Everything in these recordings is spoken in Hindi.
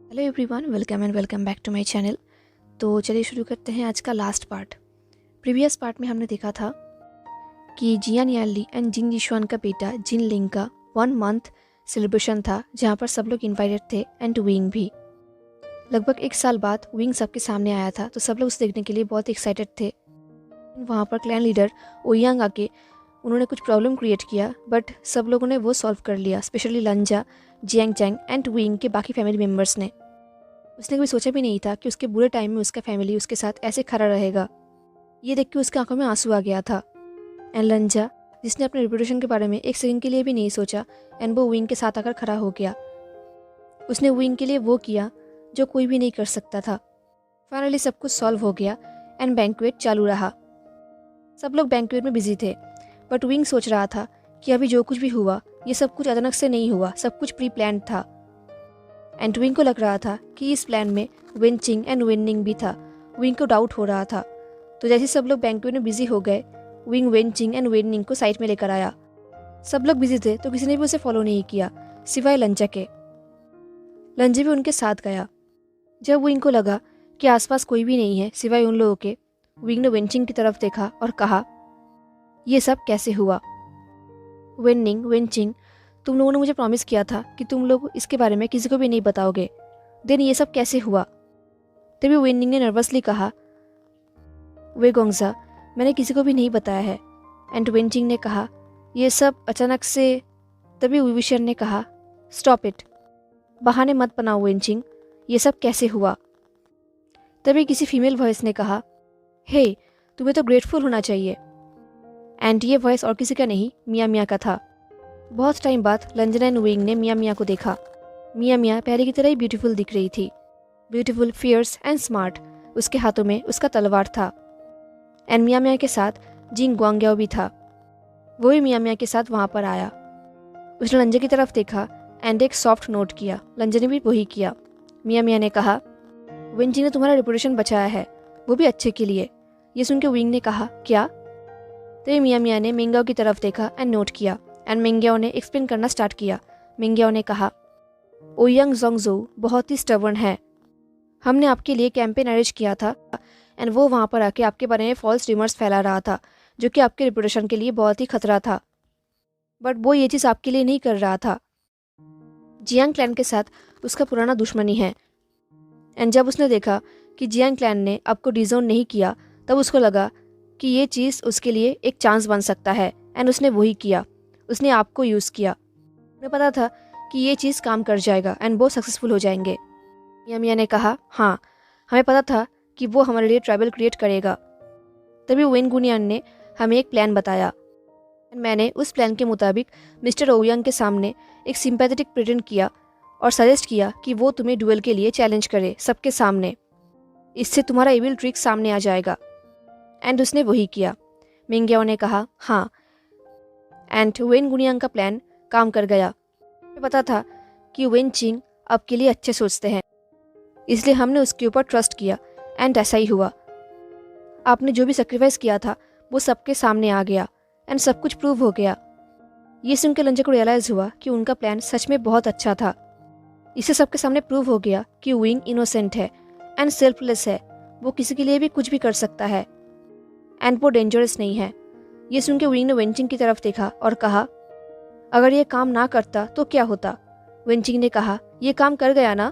Hello everyone, welcome back to my channel. तो चलिए शुरू करते हैं आज का लास्ट पार्ट। प्रीवियस पार्ट में हमने देखा था कि जियान यानली एंड जिन यीशुआन का बेटा जिन लिंग का 1 मंथ सेलिब्रेशन था, जहां पर सब लोग इनवाइटेड थे एंड विंग भी। लगभग 1 साल बाद विंग सबके सामने आया था, तो सब लोग उसे देखने के लिए बहुत एक्साइटेड थे। वहाँ पर क्लैन लीडर ओयांग आके उन्होंने कुछ प्रॉब्लम क्रिएट किया, बट सब लोगों ने वो सॉल्व कर लिया, specially Lanza, Jiang Chang and Wing के बाकी फैमिली मेम्बर्स ने। उसने कभी सोचा भी नहीं था कि उसके बुरे टाइम में उसका फैमिली उसके साथ ऐसे खड़ा रहेगा। ये देख के उसकी आंखों में आंसू आ गया था। एंड लंजा, जिसने अपने रेपुटेशन के बारे में एक सेकंड के लिए भी नहीं सोचा, एंड वो विंग के साथ आकर खड़ा हो गया। उसने विंग के लिए वो किया जो कोई भी नहीं कर सकता था। फाइनली सब कुछ सॉल्व हो गया एंड बैंक्वेट चालू रहा। सब लोग बैंक्वेट में बिजी थे, बट विंग सोच रहा था कि अभी जो कुछ भी हुआ ये सब कुछ अचानक से नहीं हुआ, सब कुछ प्री प्लान था। एंड विंग को लग रहा था कि इस प्लान में विंचिंग एंड विनिंग भी था। विंग को डाउट हो रहा था। तो जैसे सब लोग बैंक्वेट में बिजी हो गए, विंग विंचिंग एंड विनिंग को साइड में लेकर आया। सब लोग बिजी थे तो किसी ने भी उसे फॉलो नहीं किया, सिवाय लंजा के। लंजा भी उनके साथ गया। जब विंग को लगा कि आसपास कोई भी नहीं है सिवाय उन लोगों के, विंग ने विंचिंग की तरफ देखा और कहा, ये सब कैसे हुआ? विनिंग, विंचिंग, तुम लोगों ने मुझे प्रॉमिस किया था कि तुम लोग इसके बारे में किसी को भी नहीं बताओगे, देन ये सब कैसे हुआ? तभी विनिंग ने नर्वसली कहा, वे गोंगजा, मैंने किसी को भी नहीं बताया है। एंड विंचिंग ने कहा, ये सब अचानक से। तभी विविशन ने कहा, स्टॉप इट, बहाने मत बनाओ विंचिंग, ये सब कैसे हुआ? तभी किसी फीमेल वॉइस ने कहा, हे, तुम्हें तो ग्रेटफुल होना चाहिए। एंड ये वॉइस और किसी का नहीं, मिया मिया का था। बहुत टाइम बाद लंजना एंड विंग ने मिया मिया को देखा। मिया मिया पहले की तरह ही ब्यूटीफुल दिख रही थी, ब्यूटीफुल, फियर्स एंड स्मार्ट। उसके हाथों में उसका तलवार था। एंड मिया मिया के साथ जिंग ग्वांग्याओ भी था। वो भी मिया मिया के साथ वहाँ पर आया। उसने लंजा की तरफ देखा एंड एक सॉफ्ट नोट किया। लंजा ने भी वही किया। मिया मिया ने कहा, विंजी ने तुम्हारा रेपुटेशन बचाया है, वो भी अच्छे के लिए। ये सुन के विंग ने कहा, क्या? तभी मिया मिया ने मिंगाओ की तरफ देखा एंड नोट किया। एंड मिंग्याओ ने एक्सप्लेन करना स्टार्ट किया। मिंग्याओ ने कहा, ओयांग जोंगजो बहुत ही स्टबर्न है। हमने आपके लिए कैंपेन अरेंज किया था एंड वो वहाँ पर आके आपके बारे में फॉल्स रिमर्स फैला रहा था, जो कि आपके रेपुटेशन के लिए बहुत ही खतरा था। बट वो ये चीज़ आपके लिए नहीं कर रहा था। जियांग क्लैन के साथ उसका पुराना दुश्मनी है। एंड जब उसने देखा कि जियांग क्लैन ने आपको डिजोन नहीं किया, तब उसको लगा कि ये चीज़ उसके लिए एक चांस बन सकता है। एंड उसने वही किया, उसने आपको यूज़ किया। उन्हें पता था कि ये चीज़ काम कर जाएगा एंड वो सक्सेसफुल हो जाएंगे। मिया मिया ने कहा, हाँ, हमें पता था कि वो हमारे लिए ट्रैवल क्रिएट करेगा। तभी विन गुनियान ने हमें एक प्लान बताया। मैंने उस प्लान के मुताबिक मिस्टर ओयांग के सामने एक सिंपैथेटिक प्रेजेंट किया और सजेस्ट किया कि वो तुम्हें डुएल के लिए चैलेंज करे सबके सामने। इससे तुम्हारा इविल ट्रिक सामने आ जाएगा। एंड उसने वही किया। मिंग्याओ ने कहा, हाँ। एंड वेन गुनियांग का प्लान काम कर गया। हमें पता था कि वेन चिंग आपके लिए अच्छे सोचते हैं, इसलिए हमने उसके ऊपर ट्रस्ट किया। एंड ऐसा ही हुआ। आपने जो भी सेक्रीफाइस किया था वो सबके सामने आ गया एंड सब कुछ प्रूव हो गया। ये सुनकर लंजा को रियलाइज़ हुआ कि उनका प्लान सच में बहुत अच्छा था। इससे सबके सामने प्रूव हो गया कि विंग इनोसेंट है एंड सेल्फलेस है, वो किसी के लिए भी कुछ भी कर सकता है एंड वो डेंजरस नहीं है। ये सुन के विंग ने वेंचिंग की तरफ देखा और कहा, अगर ये काम ना करता तो क्या होता? वेंचिंग ने कहा, ये काम कर गया ना।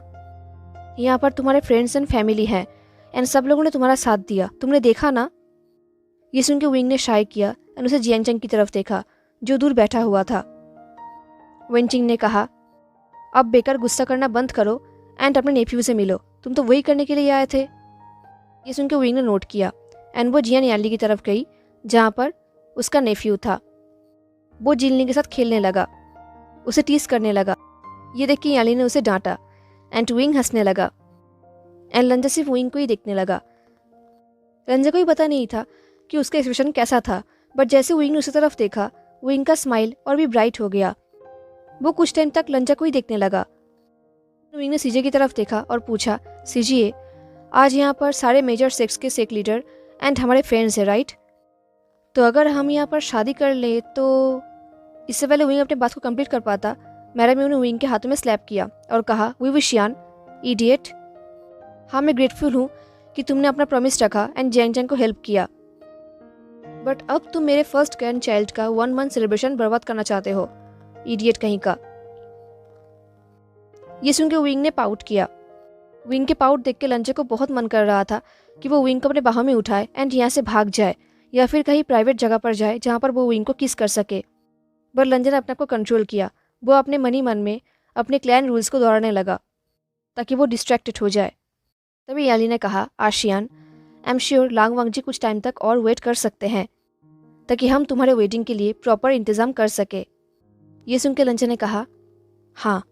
यहाँ पर तुम्हारे फ्रेंड्स एंड फैमिली हैं एंड सब लोगों ने तुम्हारा साथ दिया, तुमने देखा ना। ये सुन के विंग ने शाय किया एंड उसे जियांगचैंग की तरफ देखा, जो दूर बैठा हुआ था। वेंचिंग ने कहा, अब बेकार गुस्सा करना बंद करो एंड अपने नेफ्यू से मिलो, तुम तो वही करने के लिए आए थे। ये सुन के विंग ने नोट किया एंड वो जियान याली की तरफ गई, जहाँ पर उसका नेफ्यू था। वो जिनली के साथ खेलने लगा, उसे टीस करने लगा। ये देख के याली ने उसे डांटा एंड विंग हंसने लगा। एंड लंजा सिर्फ विंग को ही देखने लगा। लंजा को ही पता नहीं था कि उसका एक्सप्रेशन कैसा था, बट जैसे विंग ने उसी तरफ देखा, विंग का स्माइल और भी ब्राइट हो गया। वो कुछ टाइम तक लंजा को ही देखने लगा। विंग ने सीजे की तरफ देखा और पूछा, सीजिए, आज यहाँ पर सारे मेजर सेक्स के सेक लीडर एंड हमारे फ्रेंड्स हैं, राइट? तो अगर हम यहाँ पर शादी कर ले तो। इससे पहले विंग अपने बात को कंप्लीट कर पाता, मैरामी ने विंग के हाथों में स्लैप किया और कहा, विविशियान, इडियट। हाँ, मैं ग्रेटफुल हूँ कि तुमने अपना प्रॉमिस रखा एंड जैंग जैंग को हेल्प किया, बट अब तुम मेरे फर्स्ट ग्रैंड चाइल्ड का 1 मंथ सेलिब्रेशन बर्बाद करना चाहते हो, इडियट कहीं का। ये सुन के विंग ने पाउट किया। विंग के पाउट देख के लंजा को बहुत मन कर रहा था कि वो विंग को अपने बाहों में उठाए एंड यहाँ से भाग जाए या फिर कहीं प्राइवेट जगह पर जाए जहाँ पर वो विंग को किस कर सके। पर लंजा ने अपने आप को कंट्रोल किया। वो अपने मन में अपने क्लैन रूल्स को दोहराने लगा ताकि वो डिस्ट्रैक्टेड हो जाए। तभी याली ने कहा, आशियान, आई एम श्योर लांग वांगजी कुछ टाइम तक और वेट कर सकते हैं ताकि हम तुम्हारे वेडिंग के लिए प्रॉपर इंतज़ाम कर सके। ये सुन के लंजा ने कहा, हाँ।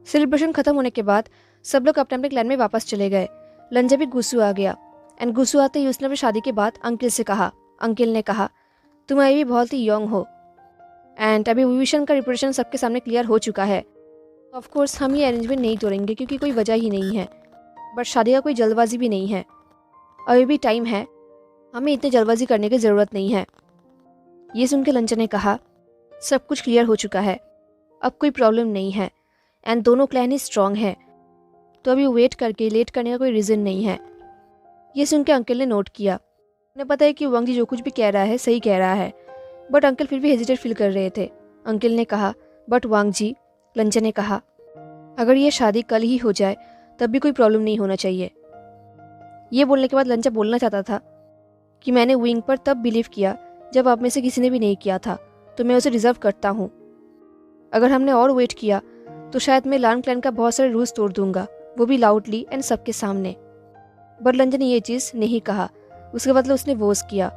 सेलिब्रेशन खत्म होने के बाद सब लोग अपने अपने क्लैन में वापस चले गए। लंजा भी गुस्सू आ गया एंड गुस्सू आते ही उसने अपनी शादी के बाद अंकिल से कहा। अंकिल ने कहा, तुम अभी भी बहुत ही यंग हो एंड अभी विविशन का रिप्रेजेंटेशन सबके सामने क्लियर हो चुका है। ऑफ कोर्स हम ये अरेंजमेंट नहीं तोड़ेंगे क्योंकि कोई वजह ही नहीं है, बट शादी का कोई जल्दबाजी भी नहीं है। अभी भी टाइम है, हमें इतनी जल्दबाजी करने की ज़रूरत नहीं है। ये सुन के लंचा ने कहा, सब कुछ क्लियर हो चुका है, अब कोई प्रॉब्लम नहीं है एंड दोनों क्लैन ही स्ट्रांग है, तो अभी वेट करके लेट करने का कोई रीज़न नहीं है। ये सुन के अंकल ने नोट किया। उन्हें पता है कि वांग जी जो कुछ भी कह रहा है सही कह रहा है, बट अंकल फिर भी हेजिटेट फील कर रहे थे। अंकल ने कहा, बट वांग जी। लंचा ने कहा, अगर ये शादी कल ही हो जाए तब भी कोई प्रॉब्लम नहीं होना चाहिए। ये बोलने के बाद लंचा बोलना चाहता था कि मैंने विंग पर तब बिलीव किया जब आप में से किसी ने भी नहीं किया था, तो मैं उसे डिज़र्व करता हूँ। अगर हमने और वेट किया तो शायद मैं लान क्लैन का बहुत सारे रूल्स तोड़ दूंगा, वो भी लाउडली एंड सबके सामने। बट लंचा ने ये चीज़ नहीं कहा, उसके बदले उसने वोस किया।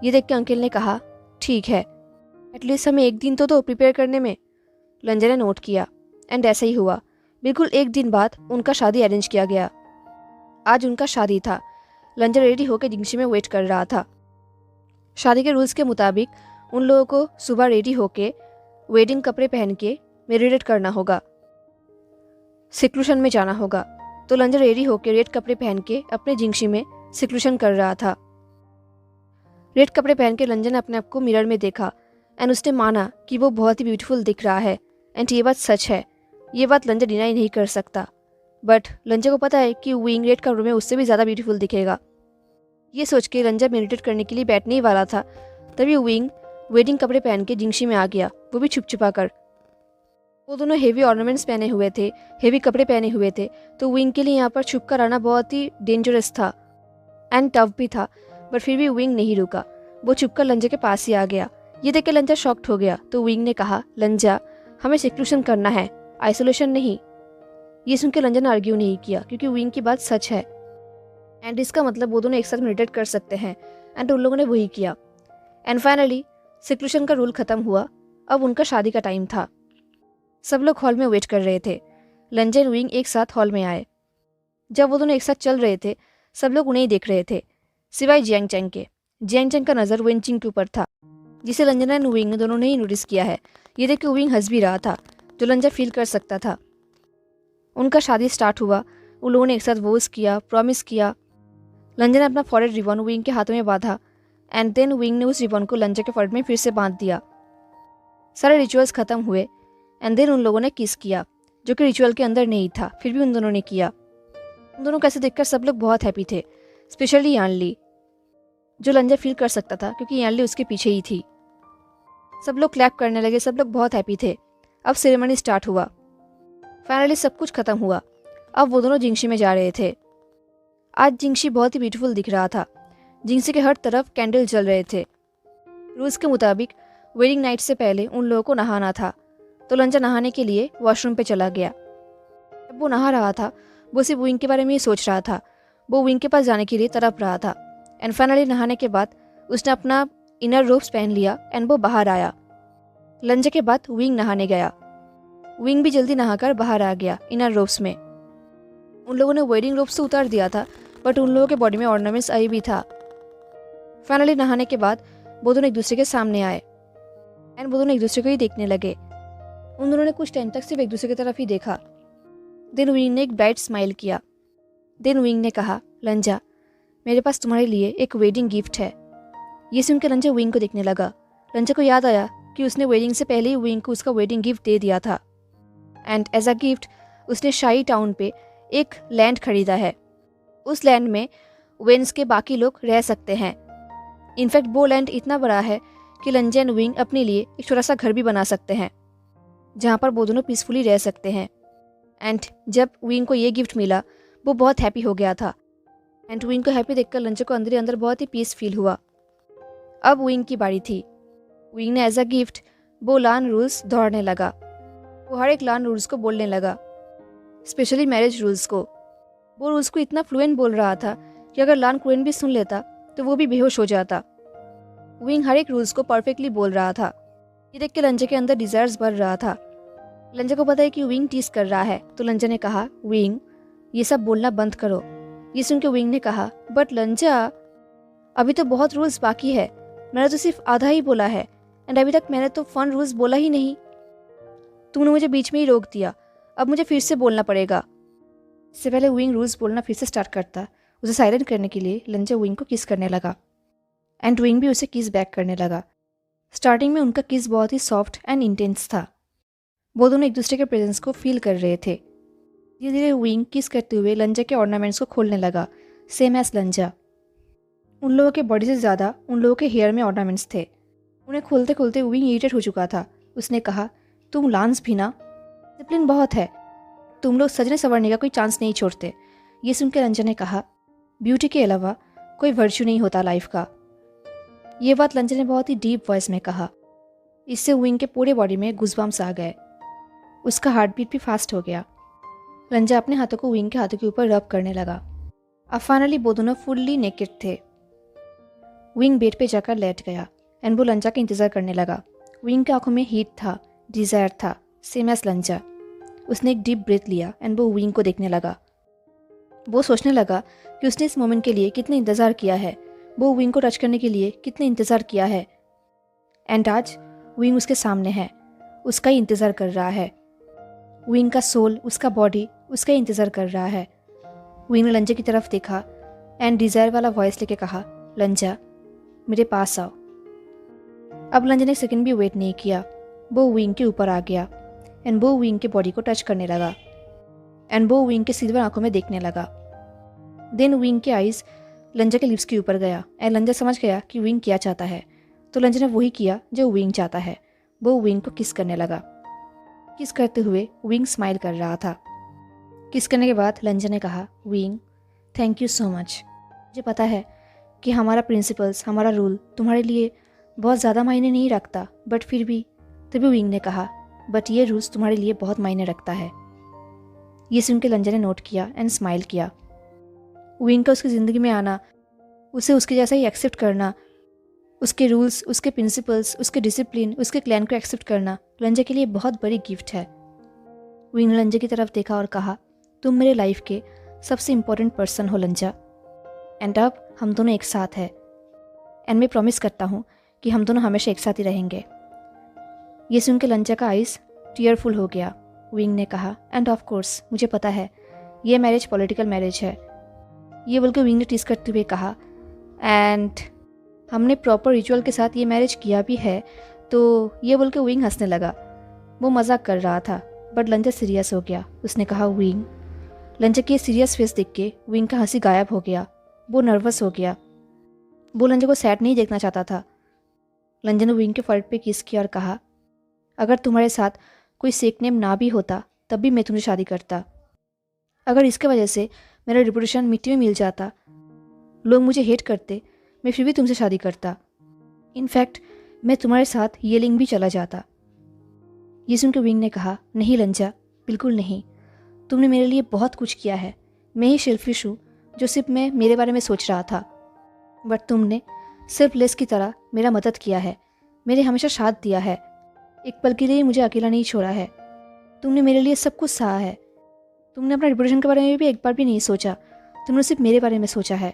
ये देख के अंकल ने कहा, ठीक है, एटलीस्ट हमें एक दिन तो दो प्रिपेयर करने में। लंजा ने नोट किया एंड ऐसा ही हुआ। बिल्कुल एक दिन बाद उनका शादी अरेंज किया गया। आज उनका शादी था। लंजा रेडी होकर जिंगशी में वेट कर रहा था। शादी के रूल्स के मुताबिक उन लोगों को सुबह रेडी होके वेडिंग कपड़े पहन के मेरिनेट करना होगा, सिक्लूशन में जाना होगा। तो लंजा रेडी होकर रेड कपड़े पहन के अपने जिंगशी में सिक्लूशन कर रहा था। रेड कपड़े पहन के लंजा ने अपने आप को मिरर में देखा एंड उसने माना कि वो बहुत ही ब्यूटीफुल दिख रहा है एंड ये बात सच है। ये बात लंजा डिनाई नहीं कर सकता। बट लंजा को पता है कि विंग रेड कपड़ों में उससे भी ज़्यादा ब्यूटीफुल दिखेगा। ये सोच के लंजा मेडिटेट करने के लिए बैठने ही वाला था, तभी विंग वेडिंग कपड़े पहन के जिंगशी में आ गया, वो भी छुप छुपा कर। वो दोनों हेवी ऑर्नामेंट्स पहने हुए थे, हेवी कपड़े पहने हुए थे, तो विंग के लिए यहाँ पर छुप कर आना बहुत ही डेंजरस था एंड टफ भी था। बट फिर भी विंग नहीं रुका, वो छुपकर लंजा के पास ही आ गया। ये देख के लंजा शॉक्ड हो गया। तो विंग ने कहा, लंजा, हमें सिक्लूशन करना है, आइसोलेशन नहीं। ये सुन के लंजा ने आर्ग्यू नहीं किया क्योंकि विंग की बात सच है एंड इसका मतलब वो दोनों एक साथ मेडिटेट कर सकते हैं एंड उन लोगों ने वही किया। एंड फाइनली सिक्लूशन का रूल खत्म हुआ। अब उनका शादी का टाइम था। सब लोग हॉल में वेट कर रहे थे। लंजा एंड विंग एक साथ हॉल में आए। जब वो दोनों एक साथ चल रहे थे, सब लोग उन्हें ही देख रहे थे सिवाय जियांग चैंग के। जियांग चैंग का नज़र वेनचिंग के ऊपर था, जिसे लंजा एंड विंग ने दोनों ने ही नोटिस किया है। ये देख के विंग हंस भी रहा था, जो लंजा फील कर सकता था। उनका शादी स्टार्ट हुआ। उन लोगों ने एक साथ वोस किया, प्रॉमिस किया। लंजा ने अपना फॉरहेड रिबन विंग के हाथों में बांधा एंड देन विंग ने उस रिबन को लंजा के फॉरहेड में फिर से बांध दिया। सारे रिचुअल्स खत्म हुए एंड देन उन लोगों ने किस किया, जो कि रिचुअल के अंदर नहीं था, फिर भी उन दोनों ने किया। उन दोनों को ऐसे देखकर सब लोग बहुत हैप्पी थे, स्पेशली यानली, जो लंजा फील कर सकता था क्योंकि यानली उसके पीछे ही थी। सब लोग क्लैप करने लगे, सब लोग बहुत हैप्पी थे। अब सेरेमनी स्टार्ट हुआ। फाइनली सब कुछ खत्म हुआ। अब वो दोनों जिंगशी में जा रहे थे। आज जिंगशी बहुत ही ब्यूटीफुल दिख रहा था। जिंगशी के हर तरफ कैंडल जल रहे थे। रूल्स के मुताबिक वेडिंग नाइट से पहले उन लोगों को नहाना था, तो लंजा नहाने के लिए वॉशरूम पे चला गया। जब वो नहा रहा था, वो सिर्फ विंग के बारे में ही सोच रहा था। वो विंग के पास जाने के लिए तड़प रहा था। एंड फाइनली नहाने के बाद उसने अपना इनर रोब्स पहन लिया एंड वो बाहर आया। लंजा के बाद विंग नहाने गया। विंग भी जल्दी नहाकर बाहर आ गया इनर रोब्स में। उन लोगों ने वेडिंग रोब्स तो उतार दिया था, बट उन लोगों के बॉडी में ऑर्नामेंट्स आई भी था। फाइनली नहाने के बाद वो दोनों एक दूसरे के सामने आए एंड वो दोनों एक दूसरे को ही देखने लगे। उन दोनों ने कुछ टाइम तक सिर्फ एक दूसरे की तरफ ही देखा। देन विंग ने एक ब्राइट स्माइल किया। देन विंग ने कहा, लंजा, मेरे पास तुम्हारे लिए एक वेडिंग गिफ्ट है। ये सुनकर लंजा विंग को देखने लगा। लंजा को याद आया कि उसने वेडिंग से पहले ही विंग को उसका वेडिंग गिफ्ट दे दिया था एंड एज अ गिफ्ट उसने शाही टाउन पे एक लैंड खरीदा है। उस लैंड में वेन्स के बाकी लोग रह सकते हैं। इनफैक्ट वो लैंड इतना बड़ा है कि लंजा एंड विंग अपने लिए एक छोटा सा घर भी बना सकते हैं जहाँ पर वो दोनों पीसफुली रह सकते हैं। एंड जब विंग को ये गिफ्ट मिला वो बहुत हैप्पी हो गया था। एंड विंग को हैप्पी देखकर लंजा को अंदर ही अंदर बहुत ही पीस फील हुआ। अब विंग की बारी थी। विंग ने एज अ गिफ्ट वो लान रूल्स दोहराने लगा। वो हर एक लान रूल्स को बोलने लगा, स्पेशली मैरिज रूल्स को। वो रूल्स को इतना फ्लुएंट बोल रहा था कि अगर लान कुरेन भी सुन लेता तो वो भी बेहोश हो जाता। विंग हर एक रूल्स को परफेक्टली बोल रहा था। ये देख के लंजा के अंदर डिजायर्स बढ़ रहा था। लंजा को पता है कि विंग टीज कर रहा है, तो लंजा ने कहा, विंग ये सब बोलना बंद करो। ये सुन के विंग ने कहा, बट लंजा अभी तो बहुत रूल्स बाकी है, मैंने तो सिर्फ आधा ही बोला है एंड अभी तक मैंने तो फन रूल्स बोला ही नहीं। तुमने मुझे बीच में ही रोक दिया, अब मुझे फिर से बोलना पड़ेगा। इससे पहले विंग रूल्स बोलना फिर से स्टार्ट करता, उसे साइलेंट करने के लिए लंजा विंग को किस करने लगा एंड विंग भी उसे किस बैक करने लगा। स्टार्टिंग में उनका किस बहुत ही सॉफ्ट एंड इंटेंस था। वो दोनों एक दूसरे के प्रेजेंस को फील कर रहे थे। धीरे धीरे विंग किस करते हुए लंजा के ऑर्नामेंट्स को खोलने लगा, सेम एज लंजा। उन लोगों के बॉडी से ज़्यादा उन लोगों के हेयर में ऑर्नामेंट्स थे। उन्हें खोलते खोलते विंग इरिटेट हो चुका था। उसने कहा, तुम लांस भी ना, डिसिप्लिन बहुत है, तुम लोग सजने संवरने का कोई चांस नहीं छोड़ते। ये सुनकर लंजा ने कहा, ब्यूटी के अलावा कोई वर्च्यू नहीं होता लाइफ का। ये बात लंजा ने बहुत ही डीप वॉइस में कहा। इससे विंग के पूरे बॉडी में गुज़बम्स आ गए। उसका हार्ट बीट भी फास्ट हो गया। लंजा अपने हाथों को विंग के हाथों के ऊपर रब करने लगा। अब फाइनली वो दोनों फुल्ली नेकेड थे। विंग बेड पे जाकर लेट गया एंड वो लंजा का इंतज़ार करने लगा। विंग की आंखों में हीट था, डिज़ायर था, सेम एज लंजा। उसने एक डीप ब्रेथ लिया एंड वो विंग को देखने लगा। वो सोचने लगा कि उसने इस मोमेंट के लिए कितना इंतज़ार किया है, वो विंग को टच करने के लिए कितना इंतज़ार किया है। एंड आज विंग उसके सामने है, उसका ही इंतज़ार कर रहा है। विंग का सोल, उसका बॉडी उसका ही इंतज़ार कर रहा है। विंग ने लंजा की तरफ देखा एंड डिज़ायर वाला वॉइस लेके कहा, लंजा मेरे पास आओ। अब लंजा ने एक सेकंड भी वेट नहीं किया। वो विंग के ऊपर आ गया एंड वो विंग के बॉडी को टच करने लगा एंड वो विंग के सिल्वर आंखों में देखने लगा। देन विंग के आइज़ लंजा के लिप्स के ऊपर गया एंड लंजा समझ गया कि विंग क्या चाहता है, तो लंजा ने वही किया जो विंग चाहता है। वो विंग को किस करने लगा। किस करते हुए विंग स्माइल कर रहा था। किस करने के बाद लंजा ने कहा, wing thank you so much. मुझे पता है कि हमारा प्रिंसिपल्स, हमारा रूल तुम्हारे लिए बहुत ज़्यादा मायने नहीं रखता, बट फिर भी। तभी विंग ने कहा, बट ये रूल्स तुम्हारे लिए बहुत मायने रखता है। ये सुन के लंजा ने नोट किया एंड स्माइल किया। विंग का उसकी ज़िंदगी में आना, उसे उसके जैसा ही एक्सेप्ट करना, उसके रूल्स, उसके प्रिंसिपल्स, उसके डिसिप्लिन, उसके क्लैन को एक्सेप्ट करना लंजा के लिए बहुत बड़ी गिफ्ट है। विंग ने लंजा की तरफ देखा और कहा, तुम मेरे लाइफ के सबसे इम्पोर्टेंट पर्सन हो लंजा, एंड अब हम दोनों एक साथ हैं एंड मैं प्रॉमिस करता हूँ कि हम दोनों हमेशा एक साथ ही रहेंगे। ये सुन के लंजा का आइज़ टीयरफुल हो गया। विंग ने कहा, एंड ऑफ कोर्स मुझे पता है ये मैरिज पॉलिटिकल मैरिज है। ये बोल के विंग ने टीज करते हुए कहा, एंड हमने प्रॉपर रिचुअल के साथ ये मैरिज किया भी है। तो ये बोल के विंग हंसने लगा। वो मजाक कर रहा था, बट लंजा सीरियस हो गया। उसने कहा, विंग। लंजा की सीरियस फेस देख के विंग का हंसी गायब हो गया। वो नर्वस हो गया। वो लंजा को सैड नहीं देखना चाहता था। लंजा ने विंग के फॉरहेड पे किस किया और कहा, अगर तुम्हारे साथ कोई सेक नेम ना भी होता तब भी मैं तुमसे शादी करता। अगर इसके वजह से मेरा रिपुटेशन मिट्टी में मिल जाता, लोग मुझे हेट करते, मैं फिर भी तुमसे शादी करता। इनफैक्ट मैं तुम्हारे साथ येलिंग भी चला जाता। ये सुन के विंग ने कहा, नहीं लंजा, बिल्कुल नहीं। तुमने मेरे लिए बहुत कुछ किया है। मैं ही सेल्फिश हूँ जो सिर्फ मैं मेरे बारे में सोच रहा था, बट तुमने सिर्फ लेस की तरह मेरा मदद किया है, मेरे हमेशा साथ दिया है। एक पल के लिए मुझे अकेला नहीं छोड़ा है। तुमने मेरे लिए सब कुछ सहा है। तुमने अपना रिपुटेशन के बारे में भी एक बार भी नहीं सोचा, तुमने सिर्फ मेरे बारे में सोचा है।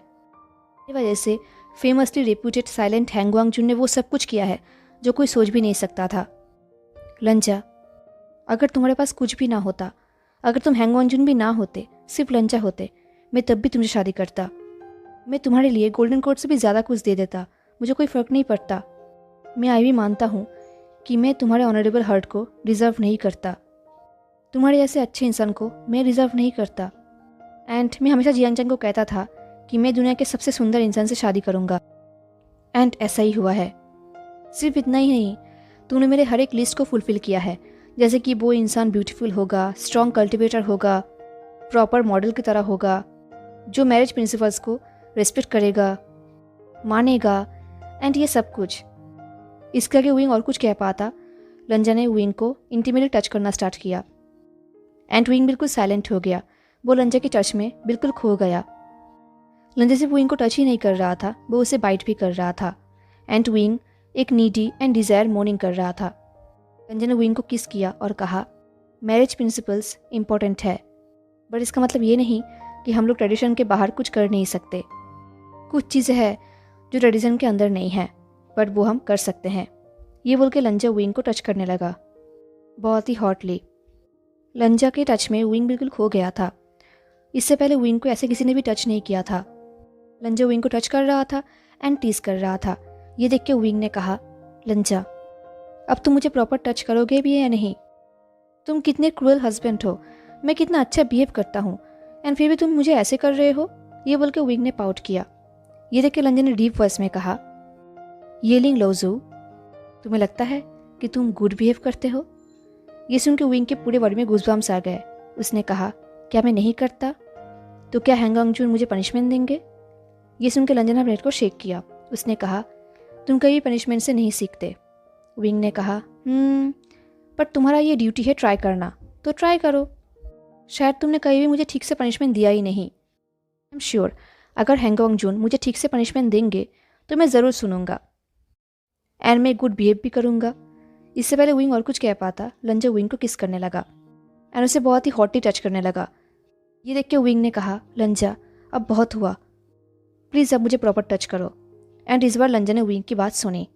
इस वजह से फेमसली रेप्यूटेड साइलेंट हैंगवांग जुन ने वो सब कुछ किया है जो कोई सोच भी नहीं सकता था। लंजा, अगर तुम्हारे पास कुछ भी ना होता, अगर तुम हैंगवांग जुन भी ना होते, सिर्फ लंजा होते, मैं तब भी तुमसे शादी करता। मैं तुम्हारे लिए गोल्डन कोड से भी ज़्यादा कुछ दे देता, मुझे कोई फ़र्क नहीं पड़ता। मैं आई भी मानता हूँ कि मैं तुम्हारे ऑनरेबल हर्ट को डिज़र्व नहीं करता। तुम्हारे जैसे अच्छे इंसान को मैं डिज़र्व नहीं करता। एंड मैं हमेशा जियांग को कहता था कि मैं दुनिया के सबसे सुंदर इंसान से शादी करूँगा। एंड ऐसा ही हुआ है। सिर्फ इतना ही नहीं, तूने मेरे हर एक लिस्ट को फुलफ़िल किया है, जैसे कि वो इंसान ब्यूटीफुल होगा, स्ट्रॉन्ग कल्टिवेटर होगा, प्रॉपर मॉडल की तरह होगा, जो मैरिज प्रिंसिपल्स को रिस्पेक्ट करेगा, मानेगा, एंड ये सब कुछ। इसके आगे विंग और कुछ कह पाता, लंजा ने विंग को इंटीमेटली टच करना स्टार्ट किया। एंड विंग बिल्कुल साइलेंट हो गया। वो लंजा के टच में बिल्कुल खो गया। लंजा सिर्फ विंग को टच ही नहीं कर रहा था, वो उसे बाइट भी कर रहा था। एंड विंग एक नीडी एंड डिज़ायर मोर्निंग कर रहा था। लंजा ने विंग को किस किया और कहा, मैरिज प्रिंसिपल्स इंपॉर्टेंट है, बट इसका मतलब ये नहीं कि हम लोग ट्रेडिशन के बाहर कुछ कर नहीं सकते। कुछ चीज़ें हैं जो ट्रेडिशन के अंदर नहीं है, बट वो हम कर सकते हैं। ये बोल के लंजा विंग को टच करने लगा, बहुत ही हॉटली। लंजा के टच में विंग बिल्कुल खो गया था। इससे पहले विंग को ऐसे किसी ने भी टच नहीं किया था। लंजा विंग को टच कर रहा था एंड टीज कर रहा था। ये देख के विंग ने कहा, लंजा अब तुम मुझे प्रॉपर टच करोगे भी या नहीं? तुम कितने क्रूअल हस्बैंड हो, मैं कितना अच्छा बिहेव करता हूँ, एंड फिर भी तुम मुझे ऐसे कर रहे हो। ये बोल के विंग ने पाउट किया। ये देख के लंजा ने डीप वॉइस में कहा, येलिंग लोजू, तुम्हें लगता है कि तुम गुड बिहेव करते हो? ये सुन के विंग के पूरे बॉडी में गूज़बम्स आ गए। उसने कहा, क्या मैं नहीं करता? तो क्या हैंगआंगजून मुझे पनिशमेंट देंगे? ये सुन के लंजा ने ब्रेड को शेक किया। उसने कहा, तुम कभी पनिशमेंट से नहीं सीखते। विंग ने कहा, पर तुम्हारा ये ड्यूटी है ट्राई करना, तो ट्राई करो। शायद तुमने कभी भी मुझे ठीक से पनिशमेंट दिया ही नहीं। आई एम श्योर अगर हैंगआंगजून मुझे ठीक से पनिशमेंट देंगे तो मैं ज़रूर सुनूंगा, एंड मैं गुड बिहेव भी करूँगा। इससे पहले विंग और कुछ कह पाता, लंजा विंग को किस करने लगा एंड उसे बहुत ही हॉटली टच करने लगा। ये देख के विंग ने कहा, लंजा अब बहुत हुआ, प्लीज़ अब मुझे प्रॉपर टच करो। एंड इस बार लंजा ने विंग की बात सुनी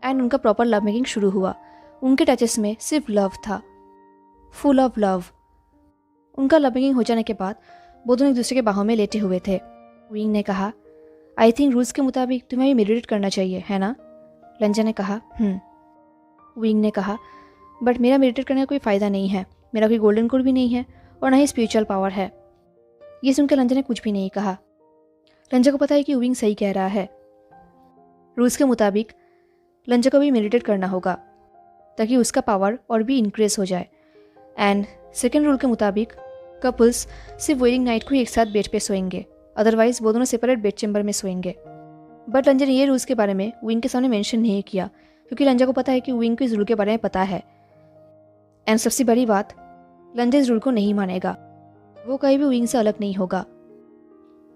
एंड उनका प्रॉपर लव मेकिंग शुरू हुआ। उनके टचेस में सिर्फ लव था, फुल ऑफ लव। उनका लव मेकिंग हो जाने के बाद वो दोनों एक दूसरे के बाहों में लेटे हुए थे। विंग ने कहा, आई थिंक रूल्स के मुताबिक तुम्हें भी मेडिटेट करना चाहिए, है ना? लंजा ने कहा, विंग ने कहा, बट मेरा मेडिटेट करने का कोई फ़ायदा नहीं है, मेरा कोई गोल्डन कोड भी नहीं है और ना ही स्पिरिचुअल पावर है। ये सुनकर लंजा ने कुछ भी नहीं कहा। लंजा को पता है कि विंग सही कह रहा है। रूल्स के मुताबिक लंजा को भी मेडिटेट करना होगा ताकि उसका पावर और भी इंक्रीज हो जाए। एंड सेकेंड रूल के मुताबिक कपल्स सिर्फ वेडिंग नाइट को ही एक साथ बेड पे सोएंगे, अदरवाइज वो दोनों सेपरेट बेड चैम्बर में सोएंगे। बट लंजा ने ये रूल्स के बारे में विंग के सामने मेंशन नहीं किया, क्योंकि लंजा को पता है कि विंग को इस रूल के बारे में पता है। एंड सबसे बड़ी बात, लंजा इस रूल को नहीं मानेगा। वो कहीं भी विंग से अलग नहीं होगा।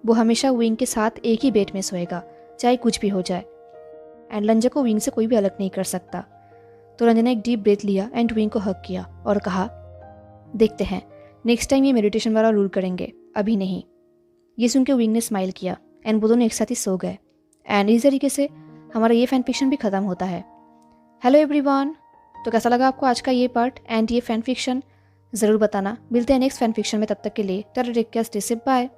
वो हमेशा विंग के साथ एक ही बेड में सोएगा, चाहे कुछ भी हो जाए। एंड लंजा को विंग से कोई भी अलग नहीं कर सकता। तो लंजा ने एक डीप ब्रेथ लिया एंड विंग को हग किया और कहा, देखते हैं नेक्स्ट टाइम ये मेडिटेशन वाला रूल करेंगे, अभी नहीं। ये सुन के विंग ने स्माइल किया एंड वो दोनों एक साथ ही सो गए। एंड इस तरीके से हमारा ये फैन फिक्शन भी ख़त्म होता है। हेलो एवरीवन, तो कैसा लगा आपको आज का ये पार्ट एंड ये फैन फिक्शन? ज़रूर बताना। मिलते हैं नेक्स्ट फैन फिक्शन में, तब तक के लिए tata take care, stay safe, bye.